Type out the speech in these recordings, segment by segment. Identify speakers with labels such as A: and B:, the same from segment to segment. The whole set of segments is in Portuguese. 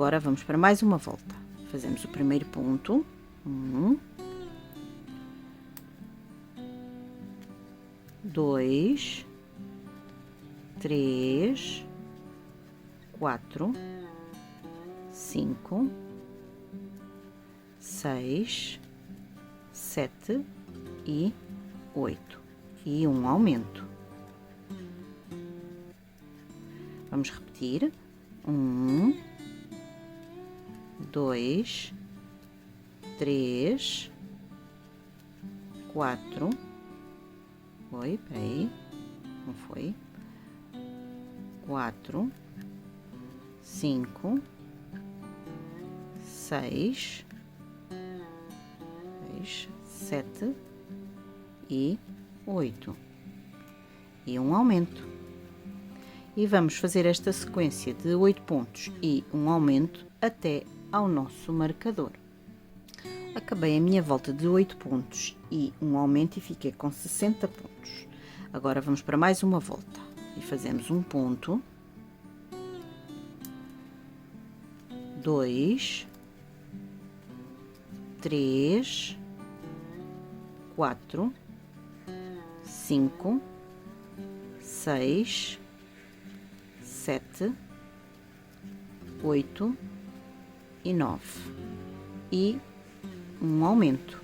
A: agora vamos para mais uma volta. Fazemos o primeiro ponto, 1, 2, 3, 4, 5, 6, 7 e 8 e um aumento. Vamos repetir, 1, 2, 3, 4, peraí, não foi, 4, 5, 6, 7 e 8 e um aumento. E vamos fazer esta sequência de 8 pontos e um aumento até ao nosso marcador. Acabei a minha volta de 8 pontos e um aumento e fiquei com 60 pontos. Agora vamos para mais uma volta e fazemos um ponto, 2, 3, 4, 5, 6, 7, 8 e 9 e um aumento.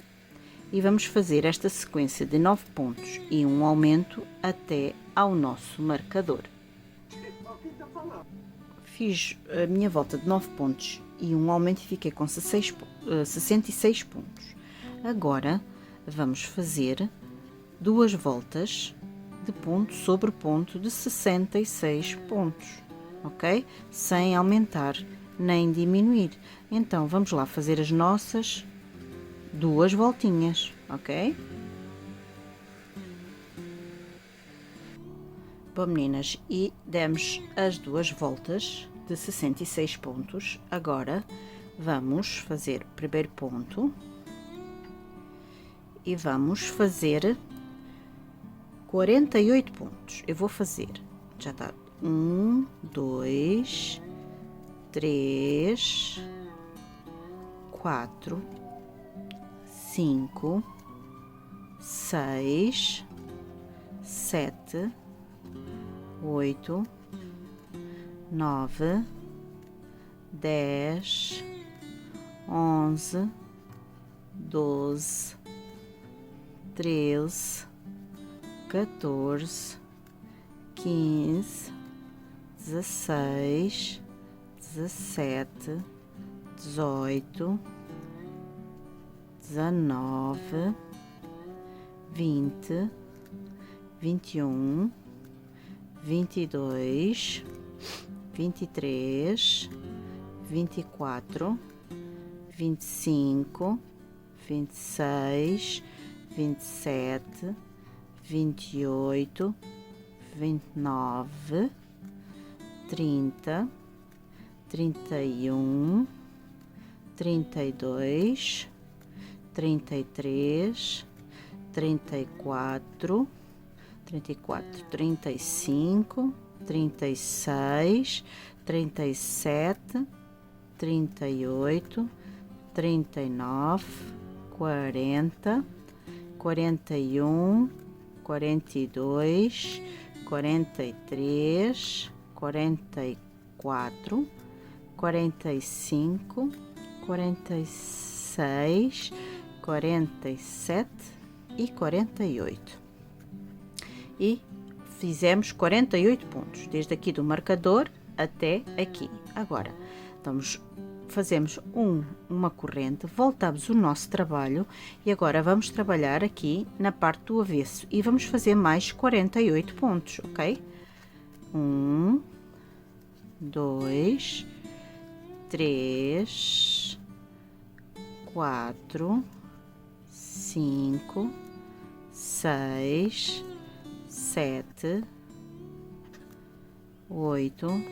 A: E vamos fazer esta sequência de 9 pontos e um aumento até ao nosso marcador. Fiz a minha volta de 9 pontos e um aumento e fiquei com 66 pontos. Agora vamos fazer duas voltas de ponto sobre ponto de 66 pontos, ok? Sem aumentar nem diminuir. Então vamos lá fazer as nossas duas voltinhas, ok? Bom, meninas, e demos as duas voltas de 66 pontos. Agora vamos fazer o primeiro ponto e vamos fazer 48 pontos. Eu vou fazer, já está, 1, 2, 3, 4, 5, 6, 7, 8, 9, 10, 11, 12, 13, 14, 15, 16, 17, 18, 19, 20, 21, 22, 23, 24, 25, 26, 27, 28, 29, 30, 31, 32, 33, 34, 35, 36, 37, 38, 39, 40, 41, 42, 43, 44, 45, 46, 47 e 48. E fizemos 48 pontos, desde aqui do marcador até aqui. Agora, fazemos uma corrente, voltamos o nosso trabalho e agora vamos trabalhar aqui na parte do avesso e vamos fazer mais 48 pontos, ok? 1, 2, 3, 4, 5, 6, 7, 8,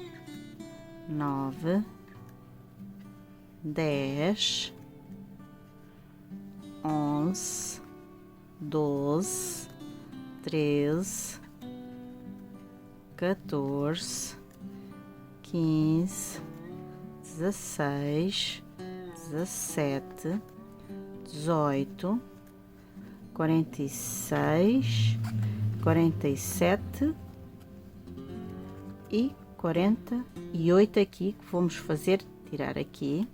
A: 9, 10, 11, 12, 13, 14, 15, 16, 17, 18, 46, 47 e 48 aqui, que vamos fazer, tirar aqui,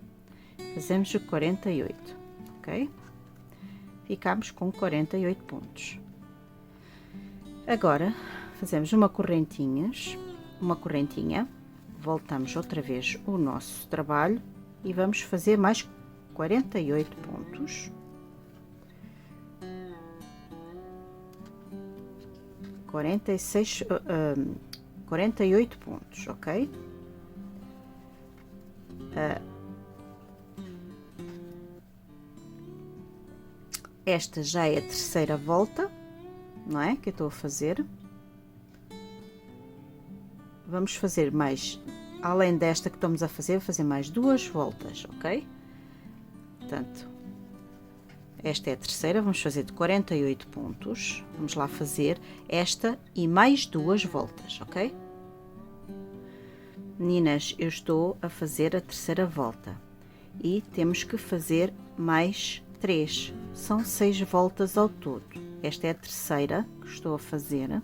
A: fazemos o 48, ok? Ficamos com 48 pontos. Agora, fazemos uma correntinha, voltamos outra vez o nosso trabalho e vamos fazer mais 48 pontos. 48 pontos, ok? Esta já é a terceira volta, não é? Que eu estou a fazer. Vamos fazer mais, além desta que estamos a fazer, vou fazer mais 2 voltas, ok? Portanto, esta é a terceira, vamos fazer de 48 pontos. Vamos lá fazer esta e mais 2 voltas, ok? Meninas, eu estou a fazer a terceira volta e temos que fazer mais 3. São 6 voltas ao todo. Esta é a terceira que estou a fazer.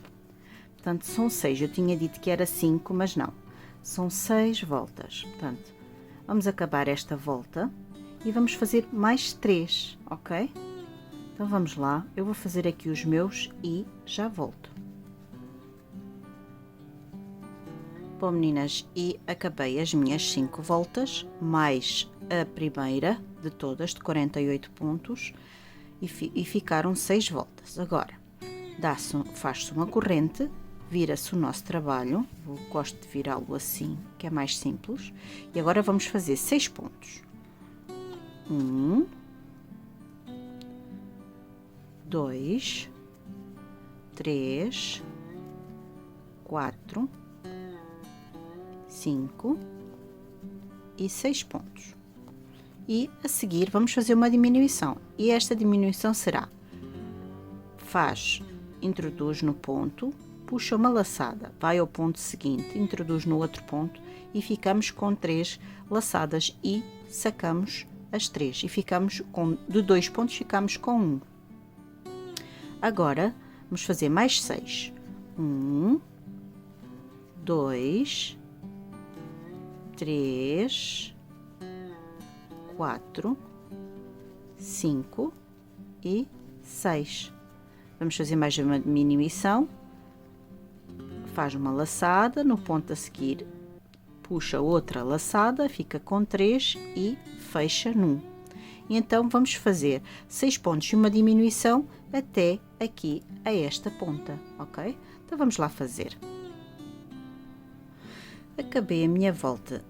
A: Portanto, são 6. Eu tinha dito que era 5, mas não. São 6 voltas. Portanto, vamos acabar esta volta e vamos fazer mais 3, ok? Então, vamos lá. Eu vou fazer aqui os meus e já volto. Bom, meninas, e acabei as minhas 5 voltas, mais a primeira de todas, de 48 pontos, e ficaram 6 voltas. Agora, faz-se uma corrente, vira-se o nosso trabalho, eu gosto de virá-lo assim, que é mais simples, e agora vamos fazer 6 pontos. 1, 2, 3, 4, 5 e 6 pontos. E a seguir vamos fazer uma diminuição, e esta diminuição será: introduz no ponto, puxa uma laçada, vai ao ponto seguinte, introduz no outro ponto e ficamos com 3 laçadas e sacamos as 3 e ficamos de 2 pontos ficamos com 1. Agora vamos fazer mais 6. 1, 2, 3, 4, 5 e 6. Vamos fazer mais uma diminuição. Faz uma laçada, no ponto a seguir puxa outra laçada, fica com 3 e fecha num. E então vamos fazer 6 pontos e uma diminuição até aqui a esta ponta, ok? Então vamos lá fazer. Acabei a minha volta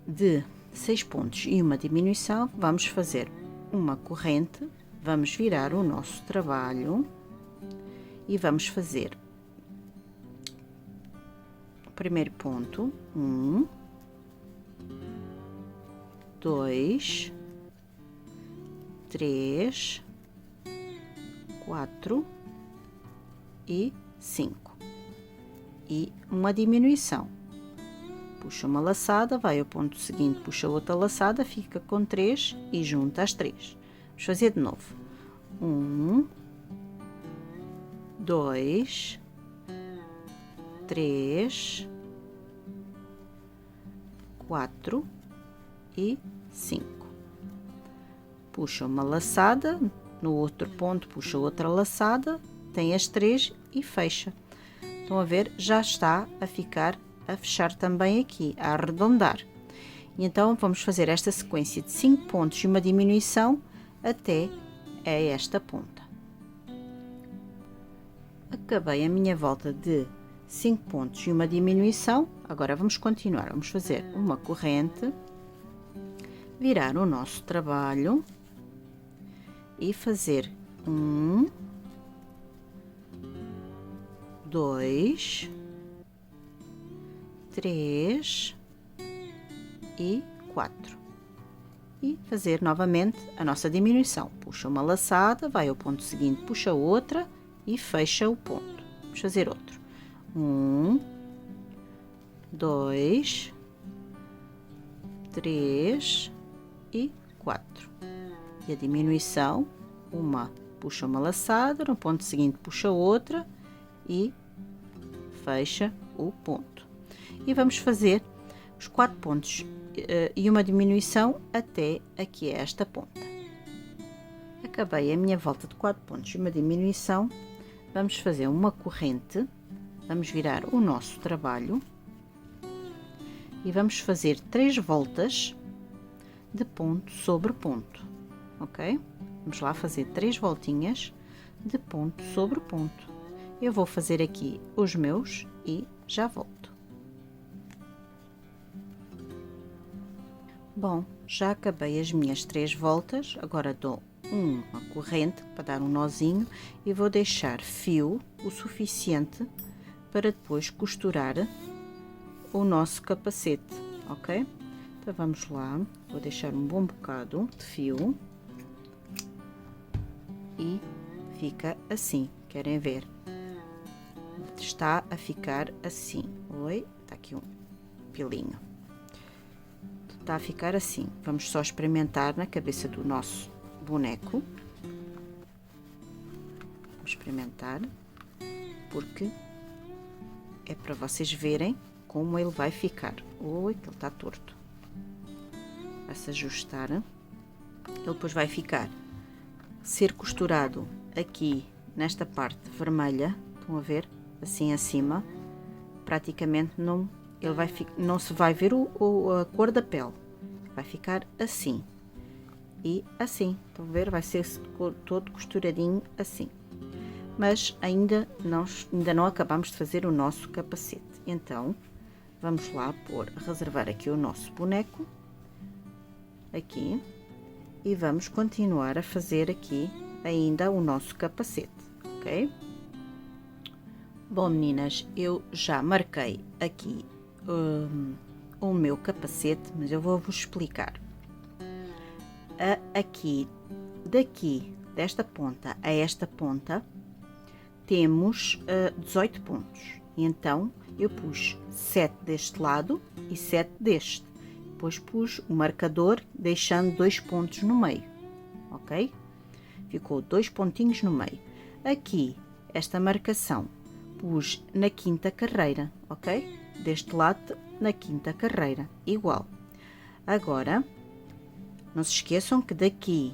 A: de 6 pontos e uma diminuição, vamos fazer uma corrente, vamos virar o nosso trabalho e vamos fazer o primeiro ponto, 1, 2, 3, 4 e 5 e uma diminuição. Puxa uma laçada, vai ao ponto seguinte, puxa outra laçada, fica com 3 e junta as 3. Vamos fazer de novo. 1, 2, 3, 4 e 5. Puxa uma laçada, no outro ponto puxa outra laçada, tem as 3 e fecha. Estão a ver? Já está a fechar também aqui, a arredondar. E então vamos fazer esta sequência de 5 pontos e uma diminuição até a esta ponta. Acabei a minha volta de 5 pontos e uma diminuição. Agora vamos continuar, vamos fazer uma corrente, virar o nosso trabalho e fazer 1, 2, 3 e 4 e fazer novamente a nossa diminuição. Puxa uma laçada, vai ao ponto seguinte, puxa outra e fecha o ponto. Vamos fazer outro. 1, 2, 3 e 4. E a diminuição, uma puxa uma laçada, no ponto seguinte puxa outra e fecha o ponto. E vamos fazer os 4 pontos e uma diminuição até aqui a esta ponta. Acabei a minha volta de 4 pontos e uma diminuição. Vamos fazer uma corrente, vamos virar o nosso trabalho e vamos fazer 3 voltas de ponto sobre ponto, ok? Vamos lá fazer 3 voltinhas de ponto sobre ponto. Eu vou fazer aqui os meus e já volto. Bom, já acabei as minhas 3 voltas, agora dou uma corrente para dar um nozinho e vou deixar fio o suficiente para depois costurar o nosso capacete, ok? Então vamos lá, vou deixar um bom bocado de fio e fica assim, querem ver? Está a ficar assim. Oi, está aqui um pilinho. Está a ficar assim. Vamos só experimentar na cabeça do nosso boneco. Vamos experimentar, porque é para vocês verem como ele vai ficar. Oi, que ele está torto. Vai se ajustar. Ele depois vai ficar ser costurado aqui nesta parte vermelha. Estão a ver? Assim acima. Praticamente não, ele vai não se vai ver a cor da pele. Vai ficar assim. E assim, estão a ver? Vai ser todo costuradinho assim. Mas ainda não acabamos de fazer o nosso capacete. Então, vamos lá reservar aqui o nosso boneco. Aqui. E vamos continuar a fazer aqui ainda o nosso capacete, ok? Bom, meninas, eu já marquei aqui o meu capacete, mas eu vou-vos explicar. Aqui, desta ponta a esta ponta, temos 18 pontos. Então, eu pus 7 deste lado e 7 deste. Depois pus o marcador, deixando 2 pontos no meio, ok? Ficou 2 pontinhos no meio. Aqui, esta marcação, pus na quinta carreira, ok? Deste lado, na quinta carreira, igual. Agora, não se esqueçam que daqui,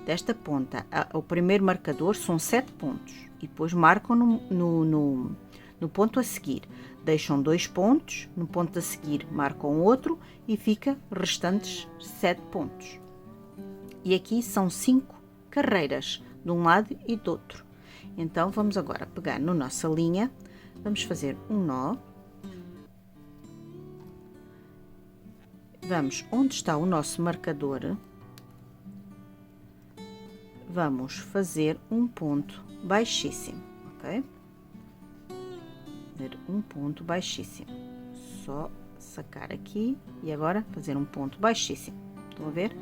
A: desta ponta, o primeiro marcador são 7 pontos. E depois marcam no ponto a seguir. Deixam 2 pontos, no ponto a seguir marcam outro e fica restantes 7 pontos. E aqui são 5 carreiras, de um lado e do outro. Então, vamos agora pegar na nossa linha, vamos fazer um nó. Vamos onde está o nosso marcador, vamos fazer um ponto baixíssimo, ok? Fazer um ponto baixíssimo. Só sacar aqui e agora fazer um ponto baixíssimo. Estão a ver?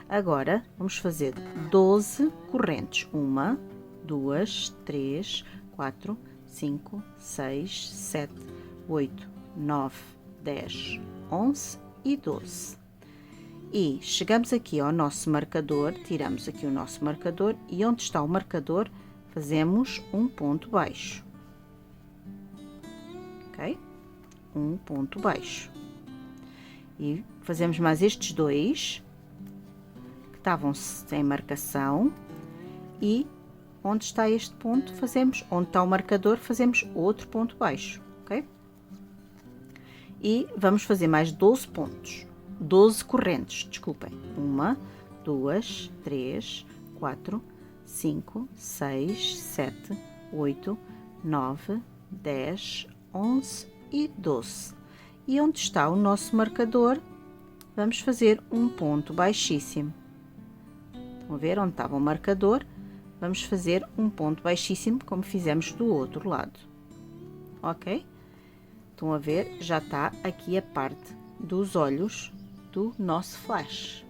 A: Agora vamos fazer 12 correntes. 1, 2, 3, 4, 5, 6, 7, 8, 9, 10, 11 e 12. E chegamos aqui ao nosso marcador, tiramos aqui o nosso marcador e onde está o marcador fazemos um ponto baixo, ok? Um ponto baixo. E fazemos mais estes dois que estavam sem marcação e onde está este ponto fazemos, onde está o marcador fazemos outro ponto baixo, ok? E vamos fazer mais 12 pontos. 12 correntes, desculpem. 1, 2, 3, 4, 5, 6, 7, 8, 9, 10, 11 e 12. E onde está o nosso marcador, vamos fazer um ponto baixíssimo. Estão a ver onde estava o marcador? Vamos fazer um ponto baixíssimo, como fizemos do outro lado. Ok? Estão a ver? Já está aqui a parte dos olhos do nosso flash.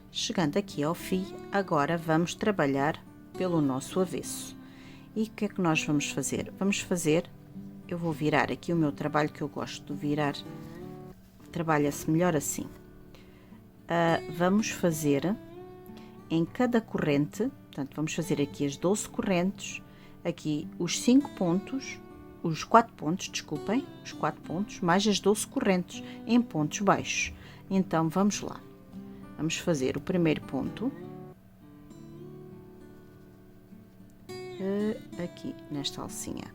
A: Chegando aqui ao fim, agora vamos trabalhar pelo nosso avesso. E o que é que nós vamos fazer? Vamos fazer, eu vou virar aqui o meu trabalho que eu gosto de virar, trabalha-se melhor assim. Vamos fazer em cada corrente, portanto, vamos fazer aqui as 12 correntes, aqui os 5 pontos, os 4 pontos, desculpem, os 4 pontos, mais as 12 correntes em pontos baixos. Então, vamos lá. Vamos fazer o primeiro ponto, aqui nesta alcinha.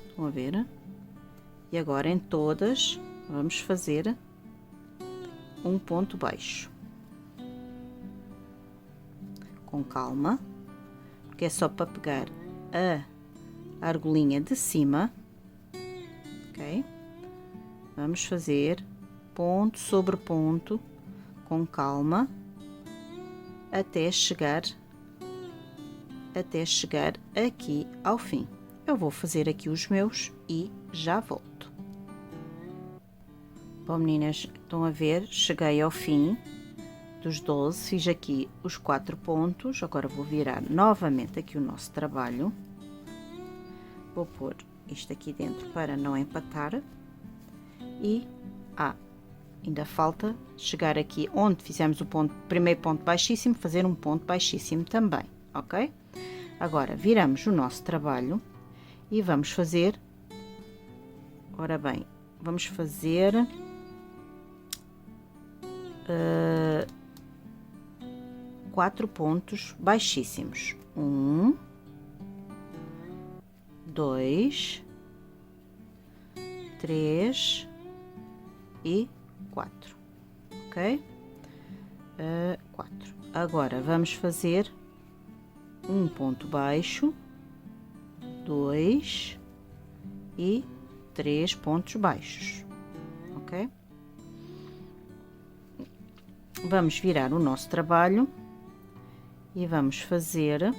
A: Estão a ver? E agora em todas, vamos fazer um ponto baixo. Com calma, porque é só para pegar a argolinha de cima, ok? Vamos fazer ponto sobre ponto, com calma, até chegar aqui ao fim. Eu vou fazer aqui os meus e já volto. Bom, meninas, estão a ver, cheguei ao fim dos 12, fiz aqui os 4 pontos, agora vou virar novamente aqui o nosso trabalho. Vou pôr isto aqui dentro para não empatar. E, ainda falta chegar aqui onde fizemos o primeiro ponto baixíssimo, fazer um ponto baixíssimo também, ok? Agora, viramos o nosso trabalho e vamos fazer, ora bem, vamos fazer 4 pontos baixíssimos. 1, 2, 3 e 4, ok? 4. Agora, vamos fazer um ponto baixo, 2 e 3 pontos baixos, ok? Vamos virar o nosso trabalho e vamos fazer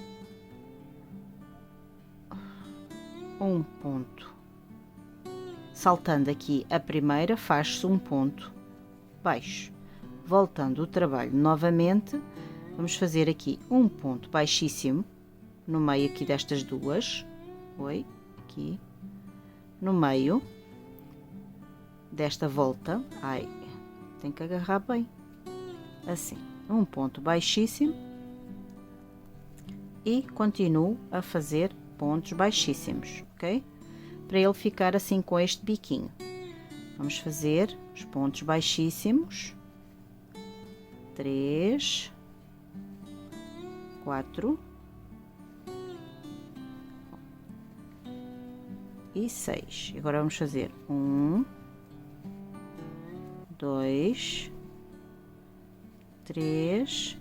A: um ponto, saltando aqui a primeira, faz-se um ponto baixo. Voltando o trabalho novamente, vamos fazer aqui um ponto baixíssimo no meio aqui destas duas, aqui no meio desta volta, tem que agarrar bem, assim, um ponto baixíssimo e continuo a fazer pontos baixíssimos, ok? Para ele ficar assim com este biquinho. Vamos fazer os pontos baixíssimos, 3, 4 e 6. Agora vamos fazer 1, 2, 3,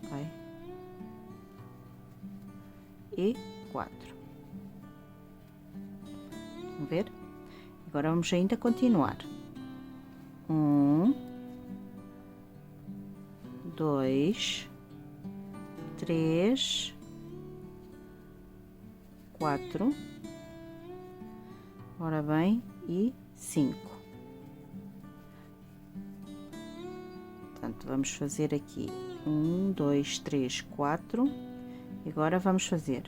A: e 4. Vamos ver? Agora vamos ainda continuar. 1, 2, 3, 4, ora bem, e 5. Portanto, vamos fazer aqui 1, 2, 3, 4. E agora vamos fazer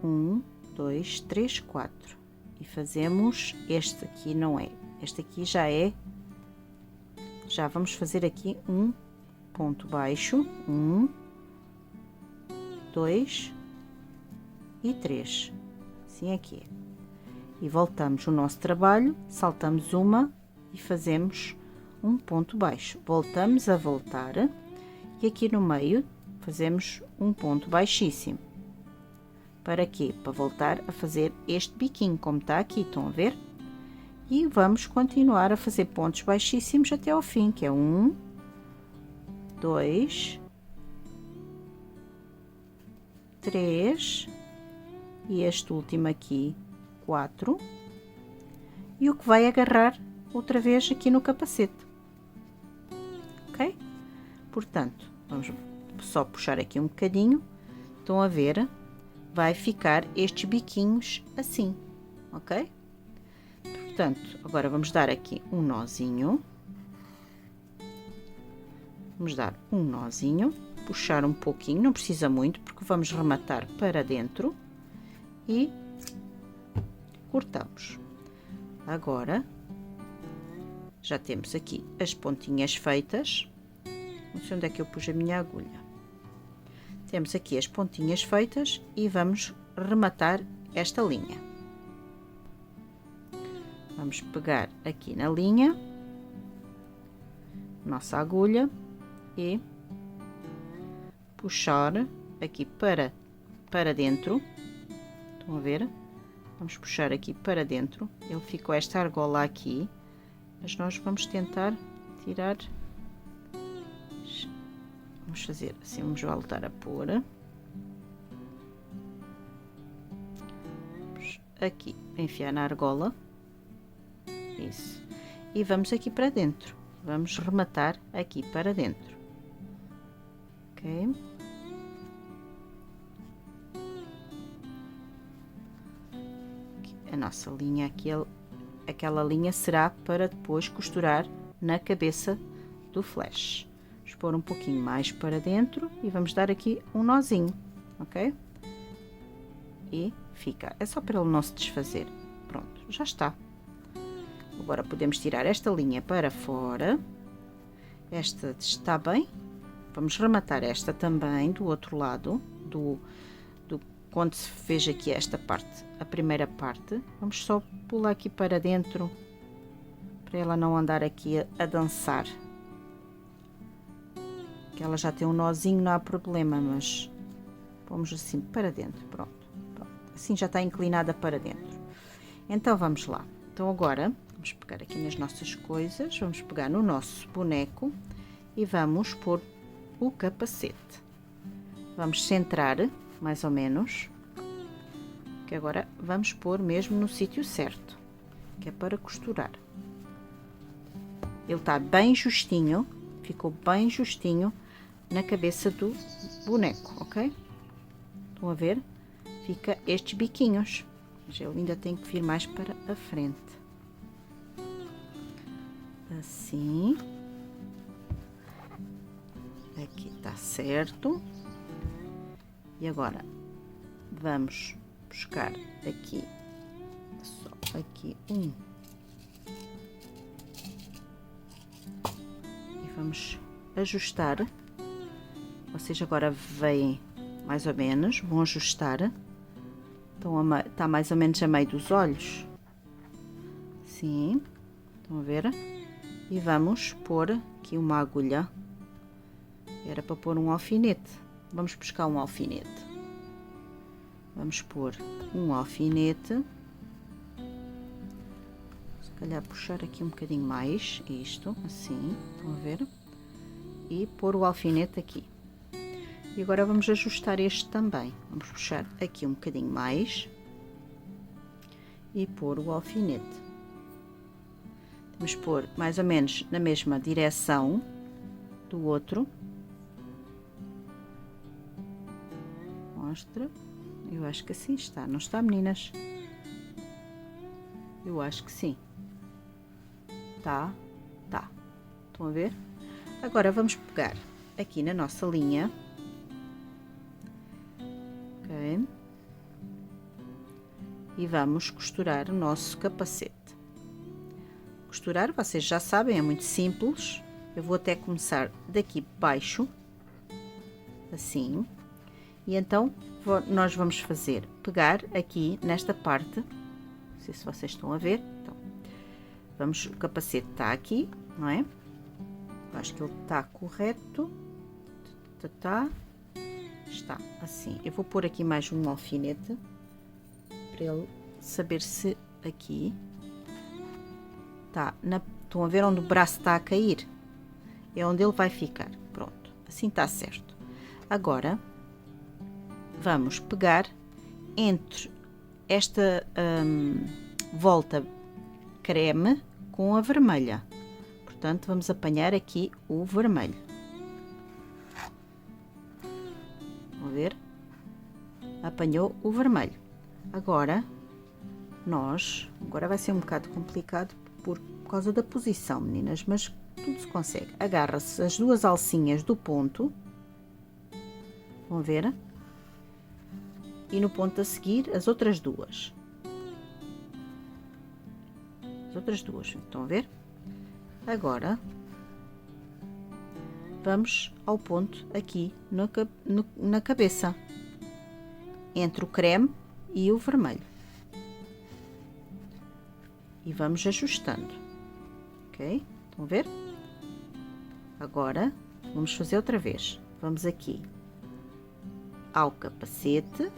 A: 1, 2, 3, 4. E fazemos este aqui, não é? Este aqui já é. Já vamos fazer aqui um ponto baixo, 1, 2 e 3, assim aqui. E voltamos o nosso trabalho, saltamos uma e fazemos um ponto baixo. Voltamos a voltar e aqui no meio fazemos um ponto baixíssimo. Para quê? Para voltar a fazer este biquinho, como está aqui, estão a ver? E vamos continuar a fazer pontos baixíssimos até ao fim, que é 1, 2, 3 e este último aqui, 4, e o que vai agarrar outra vez aqui no capacete, ok? Portanto, vamos só puxar aqui um bocadinho, estão a ver? Vai ficar estes biquinhos assim, ok? Portanto, agora vamos dar aqui um nozinho. Vamos dar um nozinho, puxar um pouquinho, não precisa muito, porque vamos rematar para dentro e cortamos. Agora, já temos aqui as pontinhas feitas. Não sei onde é que eu pus a minha agulha. Temos aqui as pontinhas feitas e vamos rematar esta linha. Vamos pegar aqui na linha, nossa agulha, e puxar aqui para dentro. Estão a ver? Vamos puxar aqui para dentro. Ele ficou esta argola aqui, mas nós vamos tentar tirar. Vamos fazer assim, vamos voltar a pôr. Vamos aqui enfiar na argola. Isso. E vamos aqui para dentro. Vamos rematar aqui para dentro. Ok? A nossa linha aqui, aquela linha será para depois costurar na cabeça do flash. Vamos pôr um pouquinho mais para dentro e vamos dar aqui um nozinho, ok? E fica, é só para ele não se desfazer. Pronto, já está. Agora podemos tirar esta linha para fora. Esta está bem. Vamos rematar esta também do outro lado, quando se fez aqui esta parte, a primeira parte. Vamos só pular aqui para dentro, para ela não andar aqui a dançar. Que ela já tem um nozinho, não há problema, mas vamos assim para dentro, pronto. Assim já está inclinada para dentro. Então vamos lá. Então agora vamos pegar aqui nas nossas coisas, vamos pegar no nosso boneco e vamos pôr o capacete. Vamos centrar mais ou menos, que agora vamos pôr mesmo no sítio certo, que é para costurar. Ele está bem justinho, ficou bem justinho na cabeça do boneco, ok? Estão a ver? Fica estes biquinhos, mas ele ainda tem que vir mais para a frente. Assim. Aqui está certo. E agora vamos buscar aqui, só aqui um. E vamos ajustar. Vocês agora veem mais ou menos, vão ajustar. Está mais ou menos a meio dos olhos. Sim, estão a ver? E vamos pôr aqui uma agulha. Era para pôr um alfinete. Vamos buscar um alfinete. Vamos pôr um alfinete. Se calhar puxar aqui um bocadinho mais, isto, assim, estão a ver? E pôr o alfinete aqui. E agora vamos ajustar este também. Vamos puxar aqui um bocadinho mais. E pôr o alfinete. Vamos pôr mais ou menos na mesma direção do outro. Mostra. Eu acho que assim está. Não está, meninas? Eu acho que sim. Tá? Tá. Estão a ver? Agora vamos pegar aqui na nossa linha. Ok? E vamos costurar o nosso capacete. Costurar, vocês já sabem, é muito simples. Eu vou até começar daqui baixo. Assim. E então, nós vamos fazer, pegar aqui nesta parte, não sei se vocês estão a ver, então, o capacete está aqui, não é? Eu acho que ele está correto, está assim. Eu vou pôr aqui mais um alfinete, para ele saber se aqui, estão a ver onde o braço está a cair? É onde ele vai ficar, pronto, assim está certo. Agora, vamos pegar entre esta volta creme com a vermelha. Portanto, vamos apanhar aqui o vermelho. Vão ver? Apanhou o vermelho. Agora vai ser um bocado complicado por causa da posição, meninas, mas tudo se consegue. Agarra-se as duas alcinhas do ponto. Vão ver? E no ponto a seguir as outras duas. as outras duas, estão a ver? Agora vamos ao ponto aqui na cabeça, entre o creme e o vermelho, e vamos ajustando, ok? Estão a ver? Agora vamos fazer outra vez. Vamos aqui ao capacete,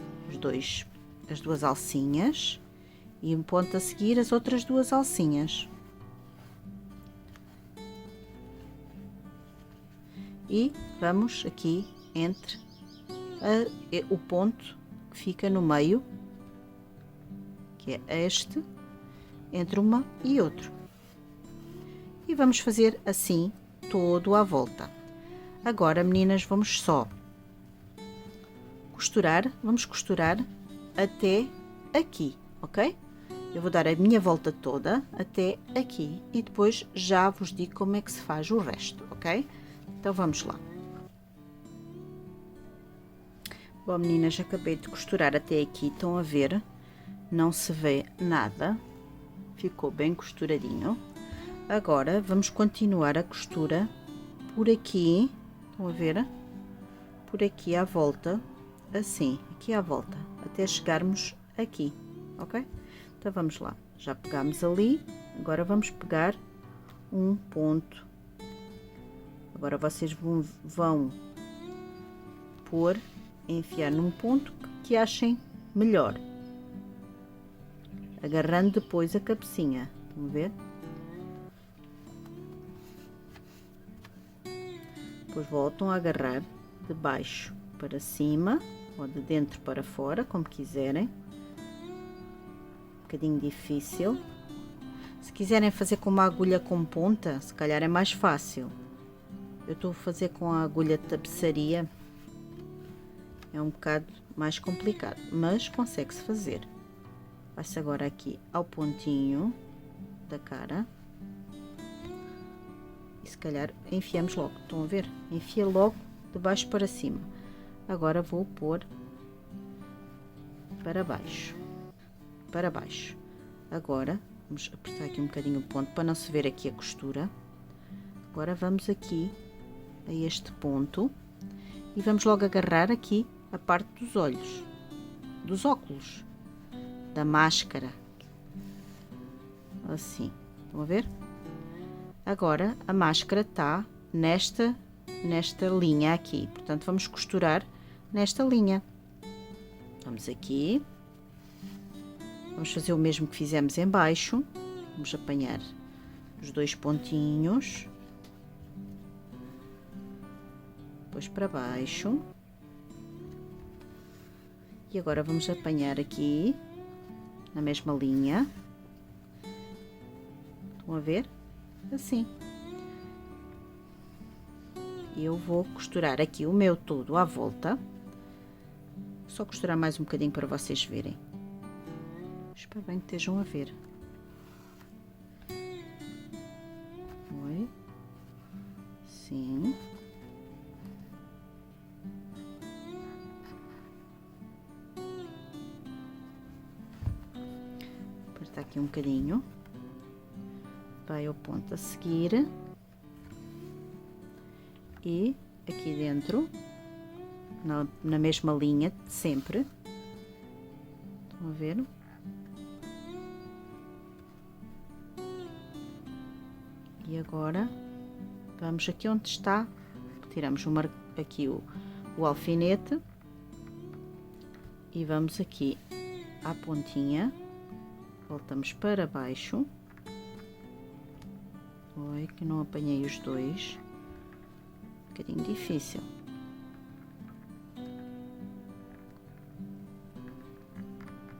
A: as duas alcinhas, e um ponto a seguir as outras duas alcinhas. E vamos aqui entre o ponto que fica no meio, que é este, entre uma e outro. E vamos fazer assim todo à volta. Agora, meninas, vamos só costurar, vamos costurar até aqui, ok? Eu vou dar a minha volta toda até aqui e depois já vos digo como é que se faz o resto, ok? Então vamos lá. Bom, meninas, acabei de costurar até aqui, estão a ver? Não se vê nada, ficou bem costuradinho. Agora vamos continuar a costura por aqui, estão a ver? Por aqui à volta, assim, aqui à volta, até chegarmos aqui, ok? Então vamos lá, já pegamos ali, agora vamos pegar um ponto. Agora vocês vão pôr, enfiar num ponto que achem melhor, agarrando depois a cabecinha, estão a ver? Depois voltam a agarrar de baixo para cima ou de dentro para fora, como quiserem. Um bocadinho difícil. Se quiserem fazer com uma agulha com ponta, se calhar é mais fácil. Eu estou a fazer com a agulha de tapeçaria, é um bocado mais complicado, mas consegue-se fazer. Vai-se agora aqui ao pontinho da cara. E se calhar enfiamos logo, estão a ver? Enfia logo de baixo para cima. Agora vou pôr para baixo, para baixo. Agora vamos apertar aqui um bocadinho o ponto para não se ver aqui a costura. Agora vamos aqui a este ponto e vamos logo agarrar aqui a parte dos olhos, dos óculos, da máscara, assim, estão a ver? Agora a máscara está nesta linha aqui, portanto vamos costurar nesta linha. Vamos aqui, vamos fazer o mesmo que fizemos em baixo, vamos apanhar os dois pontinhos, depois para baixo, e agora vamos apanhar aqui na mesma linha, estão a ver? Assim. E eu vou costurar aqui o meu todo à volta, só costurar mais um bocadinho para vocês verem. Espero bem que estejam a ver. Oi. Sim. Apertar aqui um bocadinho. Vai ao ponto a seguir. E aqui dentro, na mesma linha de sempre. Estão a ver? E agora vamos aqui onde está, tiramos aqui o alfinete e vamos aqui à pontinha, voltamos para baixo. Oi, que não apanhei os dois, um bocadinho difícil.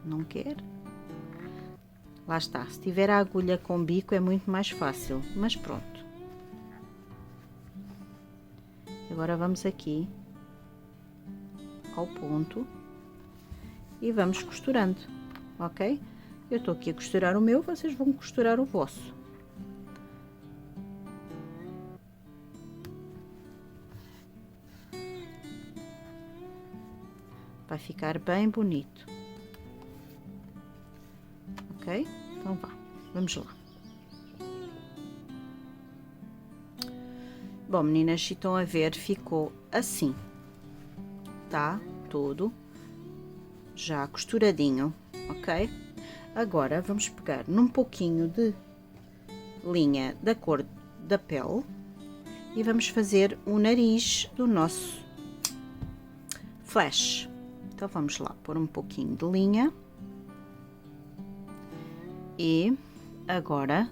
A: Não quer? Lá está, se tiver a agulha com bico é muito mais fácil, mas pronto. Agora vamos aqui ao ponto e vamos costurando, ok? Eu estou aqui a costurar o meu, vocês vão costurar o vosso. Vai ficar bem bonito. Ok? Então vá, vamos lá. Bom, meninas, se estão a ver, ficou assim. Tá tudo já costuradinho, ok? Agora vamos pegar num pouquinho de linha da cor da pele e vamos fazer o nariz do nosso flash. Então vamos lá pôr um pouquinho de linha e agora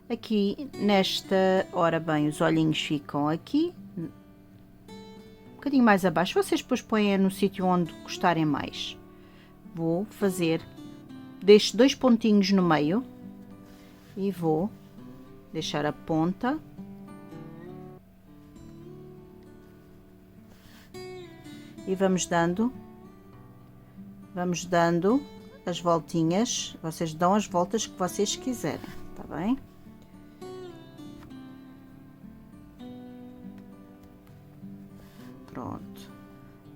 A: aqui nesta hora bem os olhinhos ficam aqui um bocadinho mais abaixo, vocês depois põem no sítio onde gostarem mais. Vou fazer, deixo 2 pontinhos no meio e vou deixar a ponta e vamos dando as voltinhas, vocês dão as voltas que vocês quiserem, tá bem? Pronto,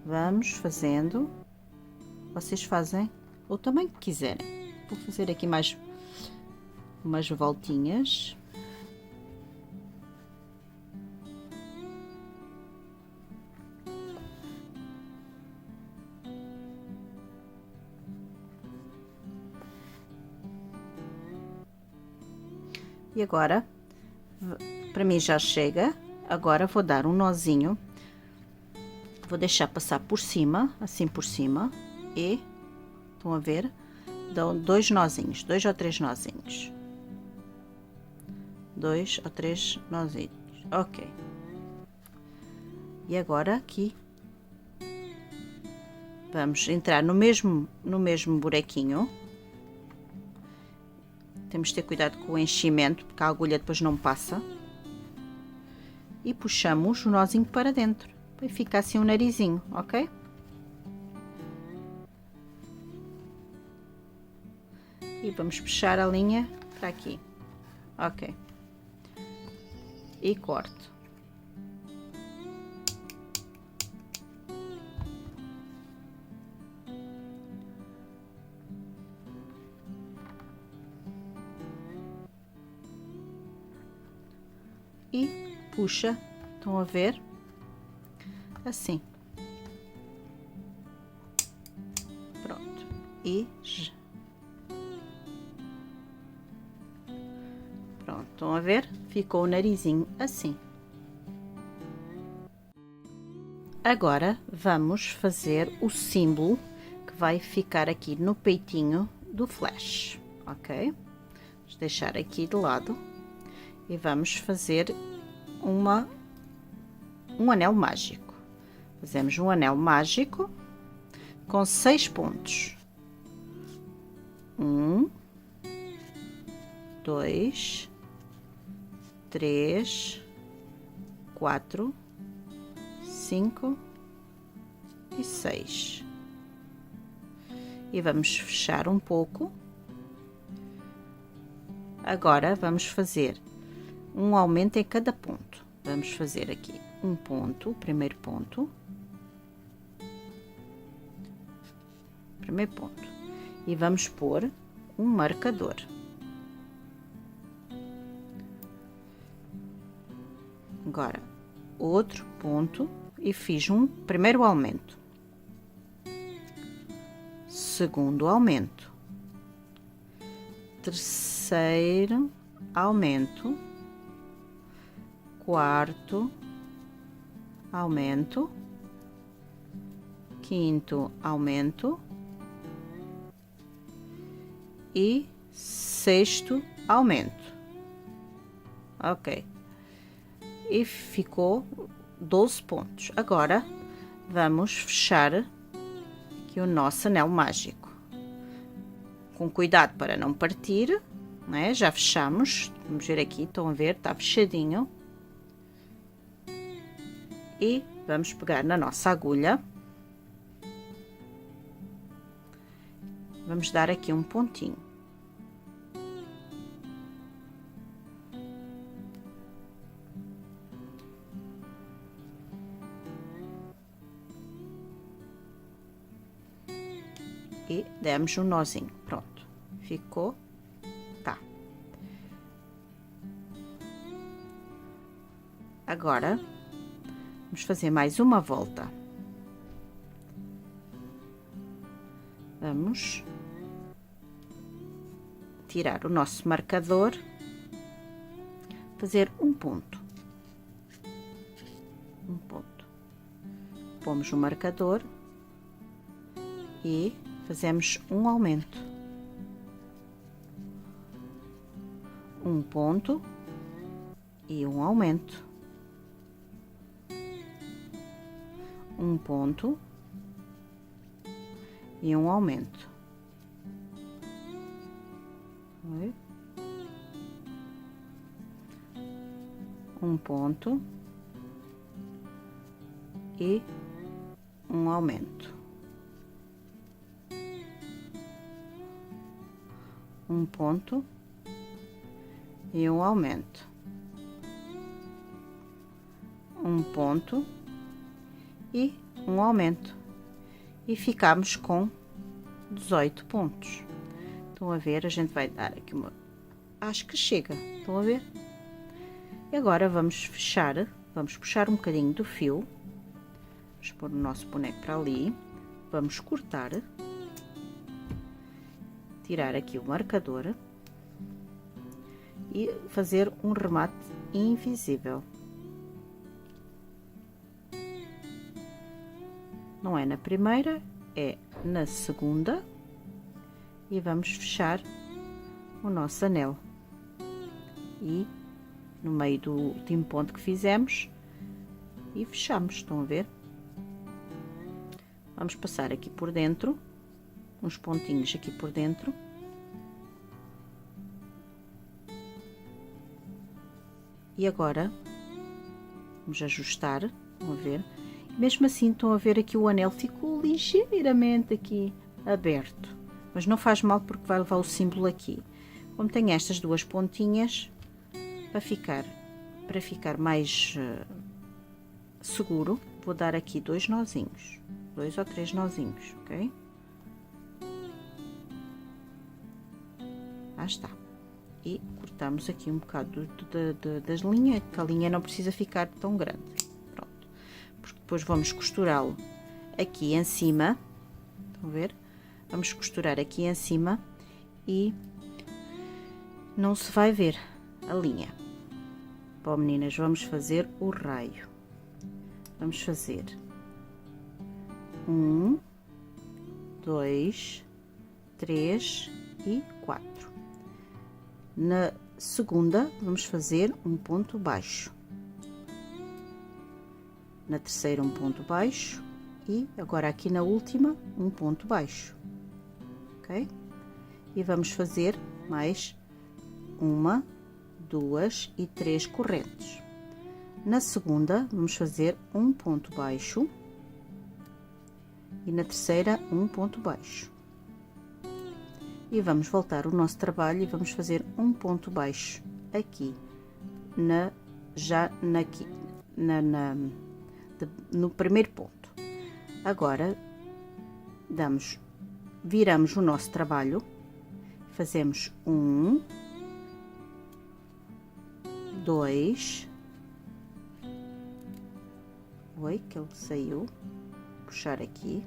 A: vamos fazendo, vocês fazem o tamanho que quiserem. Vou fazer aqui mais umas voltinhas. E agora, para mim já chega. Agora vou dar um nozinho, vou deixar passar por cima, assim por cima, e estão a ver, dão 2 nozinhos, 2 ou 3 nozinhos, 2 ou 3 nozinhos, ok. E agora aqui vamos entrar no mesmo buraquinho. Temos de ter cuidado com o enchimento, porque a agulha depois não passa. E puxamos o nozinho para dentro, para ficar assim um narizinho, ok? E vamos puxar a linha para aqui, ok? E corto. E puxa, estão a ver? Assim. Pronto. E pronto, estão a ver? Ficou o narizinho assim. Agora vamos fazer o símbolo que vai ficar aqui no peitinho do flash, ok? Vamos deixar aqui de lado. E vamos fazer um anel mágico. Fazemos um anel mágico com 6 pontos. 1, 2, 3, 4, 5 e 6. E vamos fechar um pouco. Agora vamos fazer um aumento em cada ponto. Vamos fazer aqui um ponto, primeiro ponto, e vamos pôr um marcador. Agora outro ponto e fiz um primeiro aumento, segundo aumento, terceiro aumento, quarto aumento, quinto aumento e sexto aumento, ok? E ficou 12 pontos. Agora vamos fechar aqui o nosso anel mágico, com cuidado para não partir, né? Já fechamos, vamos ver aqui, estão a ver, está fechadinho. E vamos pegar na nossa agulha, vamos dar aqui um pontinho. E demos um nozinho, pronto, ficou, tá. Agora, vamos fazer mais uma volta. Vamos tirar o nosso marcador, fazer um ponto. Pomos o marcador e fazemos um aumento. Um ponto e um aumento. Um ponto e um aumento. Um ponto e um aumento. Um ponto e um aumento. Um ponto e um aumento. E ficamos com 18 pontos. Estão a ver? A gente vai dar aqui uma... Acho que chega. Estão a ver? E agora vamos fechar. Vamos puxar um bocadinho do fio. Vamos pôr o nosso boneco para ali. Vamos cortar. Tirar aqui o marcador. E fazer um remate invisível. Não é na primeira, é na segunda. E vamos fechar o nosso anel. E no meio do último ponto que fizemos, e fechamos, estão a ver? Vamos passar aqui por dentro, uns pontinhos aqui por dentro. E agora, vamos ajustar, estão a ver? Mesmo assim, estão a ver aqui o anel ficou ligeiramente aqui aberto. Mas não faz mal porque vai levar o símbolo aqui. Como tem estas duas pontinhas, para ficar mais seguro, vou dar aqui 2 nozinhos. 2 ou 3 nozinhos, ok? Ah, está. E cortamos aqui um bocado das linhas, que a linha não precisa ficar tão grande. Pronto. Porque depois vamos costurá-lo aqui em cima. Estão a ver? Vamos costurar aqui em cima e não se vai ver a linha. Bom, meninas, vamos fazer o raio. Vamos fazer 1, 2, 3 e 4. Na segunda, vamos fazer um ponto baixo. Na terceira, um ponto baixo. E agora aqui na última, um ponto baixo. Ok? E vamos fazer mais 1, 2 e 3 correntes. Na segunda, vamos fazer um ponto baixo. E na terceira, um ponto baixo. E vamos voltar o nosso trabalho e vamos fazer um ponto baixo aqui, no primeiro ponto. Agora, viramos o nosso trabalho, fazemos 1, 2, oi, que ele saiu, puxar aqui,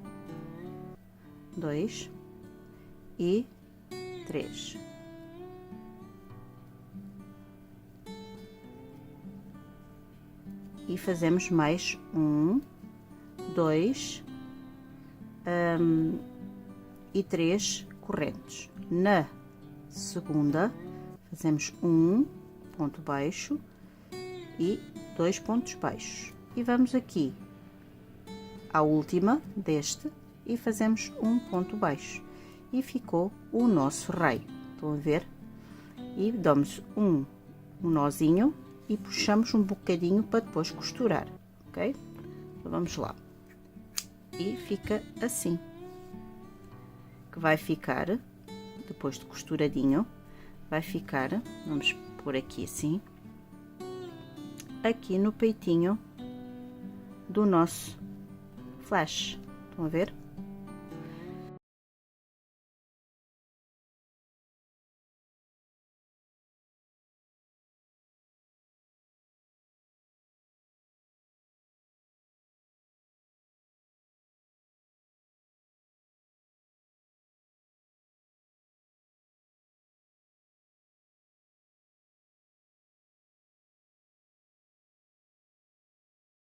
A: 2 e 3. E fazemos mais 1, 2 e 3 correntes. Na segunda, fazemos um ponto baixo e 2 pontos baixos. E vamos aqui à última deste e fazemos um ponto baixo. E ficou o nosso raio. Estão a ver? E damos um nozinho e puxamos um bocadinho para depois costurar, ok? Então vamos lá. E fica assim. Que vai ficar, depois de costuradinho, vai ficar, vamos pôr aqui assim, aqui no peitinho do nosso flash. Estão a ver?